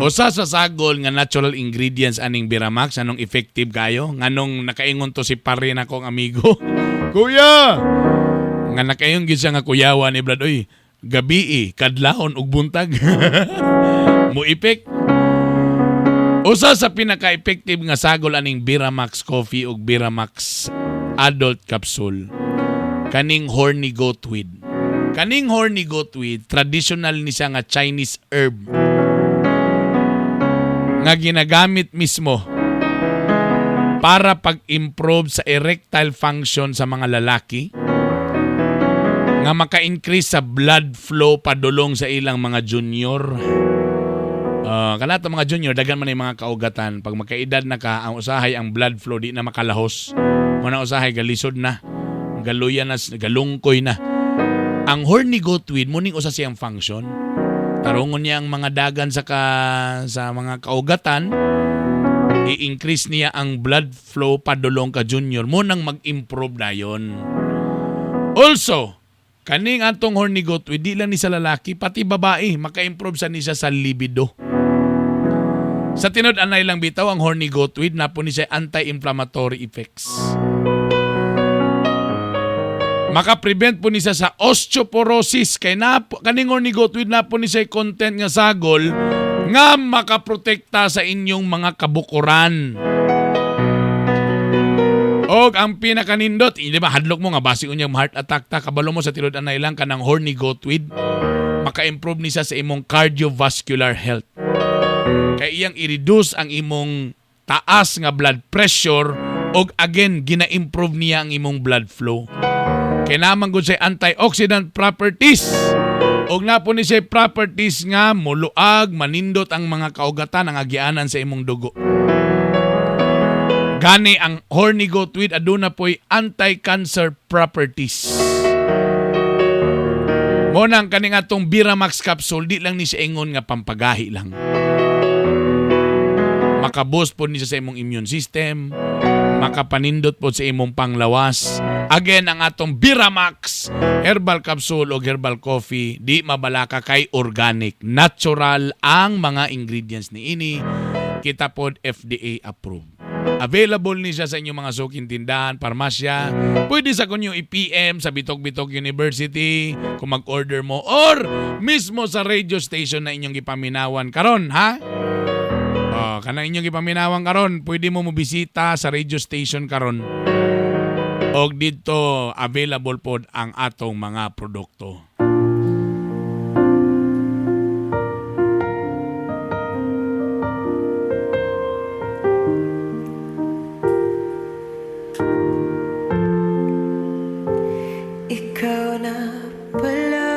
Usa sa sagol nga natural ingredients aning Biramax, anong effective kayo? Nganong nakaingon to si pare na kong amigo. Kuya! Nga nakaingon gid siya nga kuyawa ni Brad. Oy, gabi kadlahon ug buntag. Muipek. Usa sa pinaka-effective nga sagol aning Biramax Coffee ug Biramax Adult Capsule. Kaning horny goatweed. Kaning horny goatweed, traditional ni siya nga Chinese herb nga ginagamit mismo para pag-improve sa erectile function sa mga lalaki, nga maka-increase sa blood flow padulong sa ilang mga junior. Kanata mga junior, dagan man yung mga kaugatan. Pag magkaedad na ka, ang usahay ang blood flow di na makalahos. Muna usahay galisod na, galuyan na, galungkoy na. Ang horny goatweed, muning usa siyang function. Tarungon niya ang mga dagan sa mga kaugatan i-increase niya ang blood flow padulong ka junior mo nang mag-improve na yon. Also, kaning atong horny goat di lang ni sa lalaki, pati babae maka-improve sa niya sa libido. Sa tinod anay lang bitaw ang horny goat na po ni siya anti-inflammatory effects. Maka-prevent po ni siya sa osteoporosis kay kaning horny goat na po ni siya content nga sagol nga makaprotekta sa inyong mga kabukuran. Og ang pinakanindot, di ba hadlok mo nga basi unyang heart attack ta kabalo mo sa tilod anay lang kanang horny goat maka-improve ni siya sa imong cardiovascular health. Kay iyang i-reduce ang imong taas nga blood pressure og again gina-improve niya ang imong blood flow. Kay naman gud say antioxidant properties. Og na po ni say properties nga muluag, manindot ang mga kaugatan ang agianan sa imong dugo. Gani ang horny goat aduna po'y anti-cancer properties. Mo nang kaning atong Biramax capsule, di lang ni siya ingon nga pampagahi lang. Makaboost po ni siya sa imong immune system, makapanindot po sa imong panglawas. Again, ang atong Biramax herbal capsule o herbal coffee, di mabalaka kay organic. Natural ang mga ingredients ni ini. Kita pod FDA approved. Available ni siya sa inyong mga suking tindahan, parmasya. Pwede sa kunyo i-PM sa Bitok-Bitok University kung mag-order mo or mismo sa radio station na inyong ipaminawan karon, ha? Kanang inyong ipaminawan karon, pwede mo bisita sa radio station karon. Og dito available pod ang atong mga produkto. Ikaw na pala.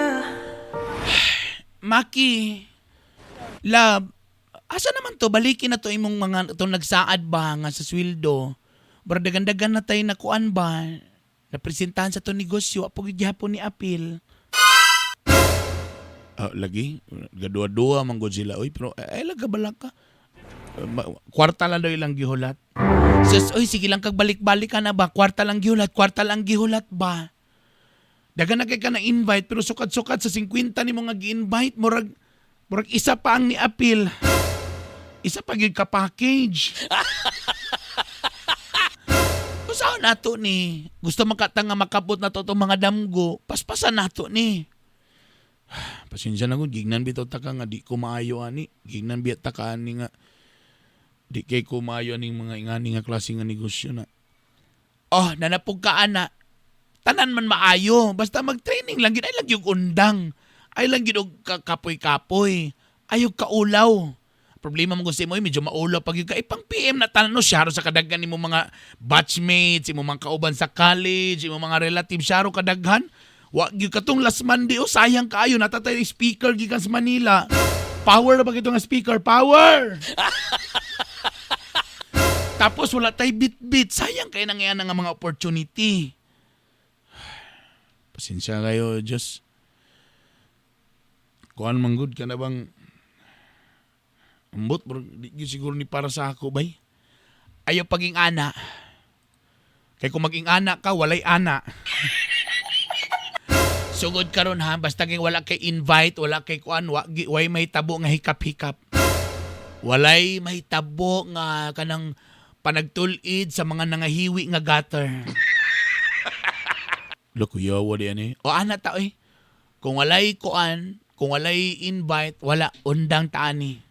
Maki, love, asa naman to? Balikin na to imong mga itong nagsaad ba nga sa sweldo. Bardagan-dagan na tayo nakuan ba? Napresentahan sa to negosyo, apog gihapon ni Apil. Lagi, gadua-dua man gud sila. Uy, pero ay lagabalak ka. Kwarta lang daw ilang gihulat. Sus, oy, sige lang kag balik-balik ka na ba? Kwarta lang gihulat ba? Dagan na kay ka na invite pero sukat-sukat sa 50 ni mo nga gi-invite murag isa pa ang ni Apil. Isa pa gyud ka package. Saan nato ni? Gusto makatang nga makapot na to itong mga damgo. Paspasan nato ni. Pasensya na ko, gignan bitaw ta ka nga di ko maayo ani. Gignan bitaw ta ka ani nga di kay ko maayo ani mga ingani nga klase nga negosyo na. Oh, nanapog ka ana. Tanan man maayo. Basta mag-training lang yun. Ay lang yung undang. Ay lang yun kapoy-kapoy. Ay yung kaulaw. Problema mo kung si mo, medyo maulaw pag yung kaipang PM na tanan no, syaro sa kadaghan mo mga batchmates, mo mga kauban sa college, mo mga relative, syaro kadaghan. Wag yung katong last Monday, sayang kaayo, natatay speaker gikan sa Manila. Power na ba ito nga speaker? Power! Tapos wala tay bit-bit. Sayang kayo nangyayang nga mga opportunity. Pasensya kayo, Diyos. Kuan manggod ka na bang ambot, di siguro ni para sa ako, bay? Ayaw paging ana. Kaya kung maging ana ka, walay ana. Sugod ka ron ha, basta kay wala kay invite, wala kay kuan, way may tabo nga hikap-hikap. Walay may tabo nga kanang panagtulid sa mga nangahiwi nga gutter. Lukuyawa di ani. O ana ta eh. Kung walay kuan, kung walay invite, wala undang taani.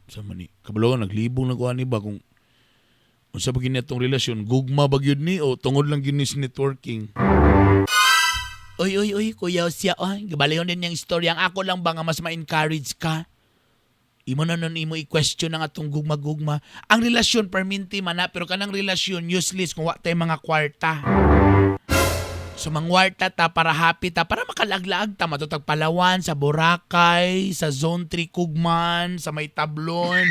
Sa mani, kabalo naglibong na kuan ni ba kung unsa ba gini atong relasyon, gugma ba gyud ni o tungod lang gyud ni sa networking. Oy, kuya siya, gabalihon din yung story. Ang ako lang ba nga mas ma-encourage ka? Imo na nun imo i-question ang atong gugma-gugma. Ang relasyon perminti man na, pero kanang relasyon useless kung wa tay mga kwarta. So mangwarta ta para happy ta, para makalaglag ta, matutag Palawan, sa Boracay, sa Zone 3 Kugman, sa may Tablon.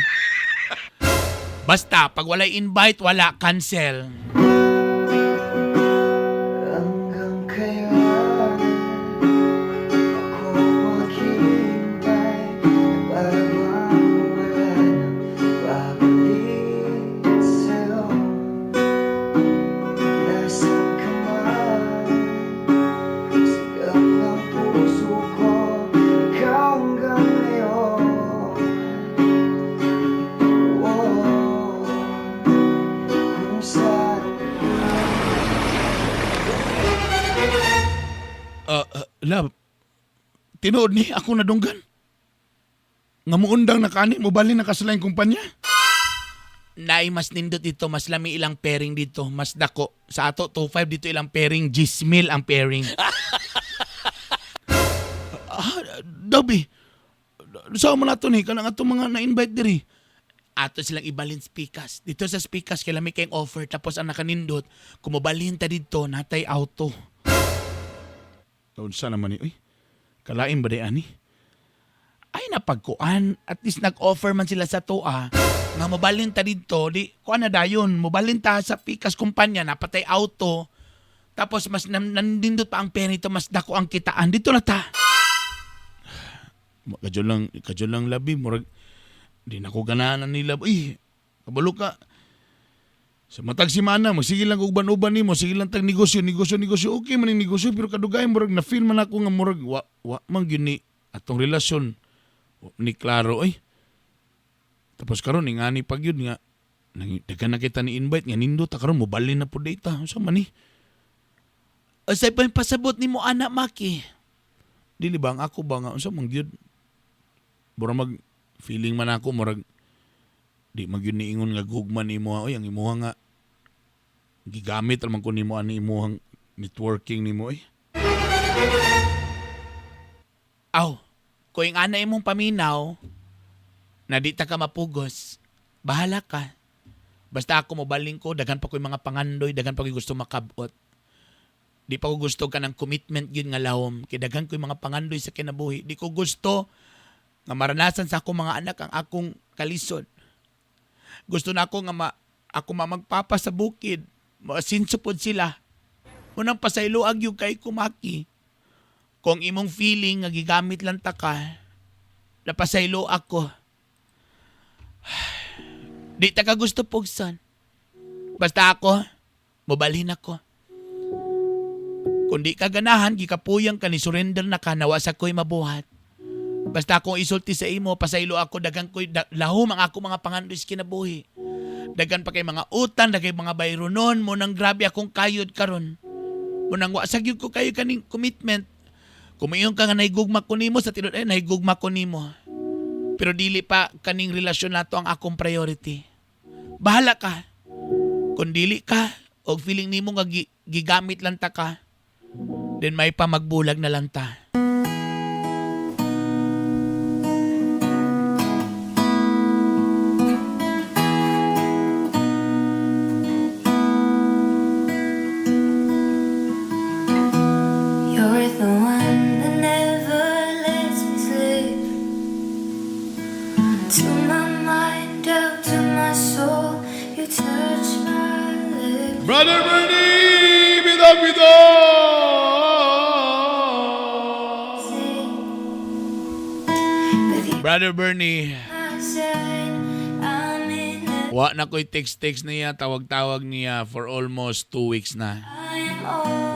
Basta, pag walay invite, wala, cancel. Love, tinuod ni ako nadunggan. Nga muundang na kani, mubali na kasalayang kumpanya. Naay mas nindot dito, mas lami ilang pairing dito, mas dako. Sa ato, 2.5 dito ilang pairing, 10,000 ang pairing. Dabi, saan mo na ito ni? Kanang ato mga na-invite diri. Ato silang ibalin speakers. Dito sa speakers, kaya lami kayong offer. Tapos ang nakanindot, kumubalhin ta dito, natay auto. Taon sa naman ni, uy, kalain ba di ani? Ay napagkuan, at least nag-offer man sila sa toa. Nga mobalin ta dito, di kuan na dayon, mobalin ta sa pikas kumpanya, napatay auto. Tapos mas nandindot pa ang pera nito, mas dako ang kitaan. Dito na ta. Kadyo lang labi, murag, di na ko ganahan nila. Uy, kabalo ka. Sa matag simana, magsige lang uban-uban nimo, sige lang tag negosyo. Okay man yung negosyo, pero kadugay murag na feel man ako nga murag wa man gyud ni atong relasyon ni klaro oy. Tapos karon ingani pag yun nga daghan na kita ni invite nga nindot ta karon mobalin na pud data. Unsa man ni? Asay pa yung pasabot nimo anak Maki. Dili ba ang ako ba nga unsa man gyud? Murag mag feeling man ako murag di magyud ni ingon nga gugman nimo oy ang imuha nga gigamit ramang ko nimo ani imuhang networking nimo oy. Aw, kung yung ana imong paminaw na di ta ka mapugos, bahala ka. Basta ako mobaling ko, daghan pa ko yung mga pangandoy, daghan pa ko gusto makabot. Di pa ko gusto ka ng commitment yun nga lahom. Kaya daghan ko yung mga pangandoy sa kinabuhi. Di ko gusto nga maranasan sa akong mga anak ang akong kalisod. Gusto na ako nga ako magpapa sa bukid. Masinsupod sila. Unang pasayloag yung kay kumaki. Kung imong feeling nga gigamit lang ta ka, napasaylo ako. Di ta ka gusto pugsan. Basta ako, mobalhin ako. Kung di ka ganahan, gikapuyang ka ni surrender na ka, nawa sa ko'y mabuhat. Basta akong isulti sa imo, pasaylo ako, dagang ko'y lahom ang ako mga pangandoy kinabuhi. Dagan pa kay mga utang, dagay mga bayronon, mo nang grabe akong kayod karon. Mo nang wasagyod ko kayo kaning commitment. Kumayon ka nga nahigugma ko nimo sa tinod ay nahigugma ko nimo. Pero dili pa kaning relasyon nato ang akong priority. Bahala ka. Kung dili ka o feeling nimo nga gigamit lang ta ka, then may pa magbulag na lang ta. You're the one that never lets me sleep. To my mind, out to my soul, you touch my lips. Brother Bernie! Bida! Brother Bernie. Wa na ko'y text niya, tawag-tawag niya for almost 2 weeks na.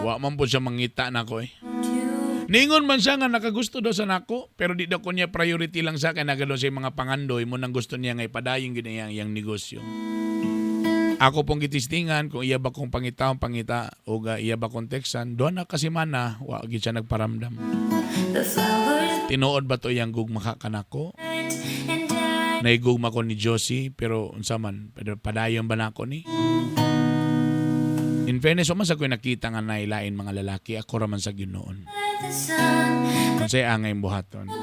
Wa man po siya mangita na ko eh. Ningon man siya nga nakagusto daw sa nako, pero di daw ko niya priority lang sa akin, nagalo sa mga pangandoy mo nang gusto niya nga ipadayong ginayang yang negosyo. Ako pong gitistingan kung iya ba kong pangita o iya ba kong textan, doon na kasi mana, wa gid siya nagparamdam. Tinuod ba to yang gugma ka kanako? Naigugma ko ni Josie, pero unsa man, padayon ba nako ni? In fairness, man sa ko'y nakita nga nailain mga lalaki, ako raman sa Ginoon. Kung sa'y angay buhaton.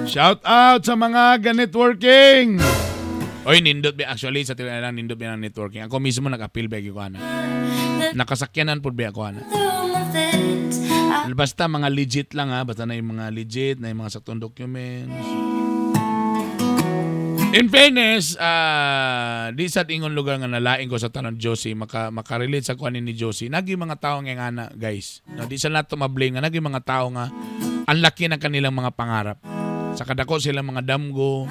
Shout out sa mga networking! Oy, nindot ba? Actually, sa tila nindot ba ng networking? Ako mismo nag-appeal ba ko ana. Nakasakyanan po ba ako ana. Basta mga legit lang ha. Basta na yung mga legit, na yung mga saktong documents. In fairness, di sa ingon lugar nga nalaing ko sa tanong Josie, makarelate sa kuhanin ni Josie. Nagi mga tao nga ana, guys. No, di sa nato mablame nga, nagi mga tao nga, ang laki ng kanilang mga pangarap. Sa kadako silang mga damgo,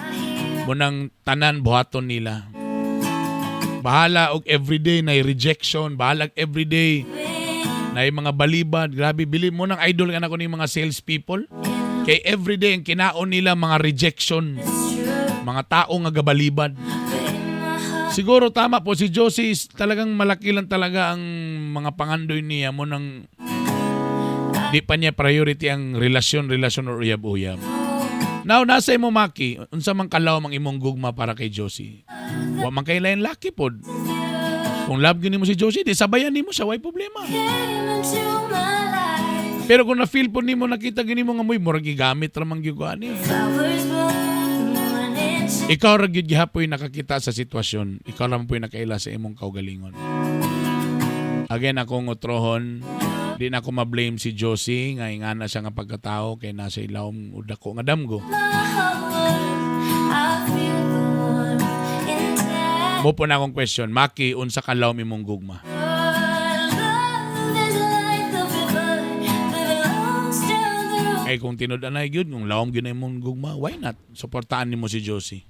munang tanan buhaton nila. Bahala og everyday na rejection, bahala everyday na mga balibad. Grabe, bili mo ng idol ka na ko ni mga sales people. Kay everyday ang kinaon nila mga rejection. Mga tao nga gabalibad. Siguro tama po si Josie, talagang malaki lang talaga ang mga pangandoy niya mo nang di pa niya priority ang relasyon or uyab-uyab. Now, nasa imo Maki, unsa man kalaw mang imong gugma para kay Josie. Wa man kay lain laki pod. Kung love gyud nimo si Josie, di sabayan nimo siya, way problema. Pero kung na-feel po nimo, nakita gyud nimo nga moy murag gigamit ra man gyud ko ani. Ikaw ra gyud gihapoy nakakita sa sitwasyon. Ikaw ra man po'y nakaila sa imong kaugalingon. Again, akong utrohon, di na ako ma-blame si Josie nga ingana siya nga pagkatao kay nasa ilawom udako nga damgo. Mo po na akong question, Maki, unsa ka lawom imong gugma? Kay kung tinud-anay gyud kung lawom gyud na imong gugma, why not? Suportaan nimo si Josie.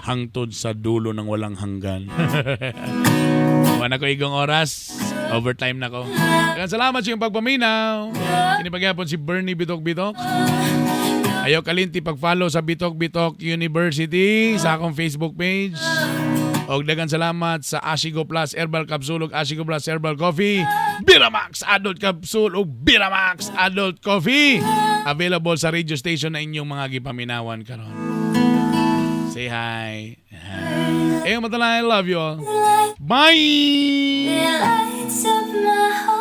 Hangtod sa dulo ng walang hanggan. Wala ko igong oras. Overtime na ko. Kaya salamat sa iyong pagpaminaw. Kinipagyapon si Bernie Bitok-Bitok. Ayaw kalinti pag-follow sa Bitok-Bitok University sa akong Facebook page. Og daghang salamat sa Ashigo Plus Herbal Capsule ug Ashigo Plus Herbal Coffee, Biramax Adult Capsule ug Biramax Adult Coffee. Available sa radio station na inyong mga gipaminawan karon. Say hi. Ayun, matalay, I love you all. Bye! Lights up my heart.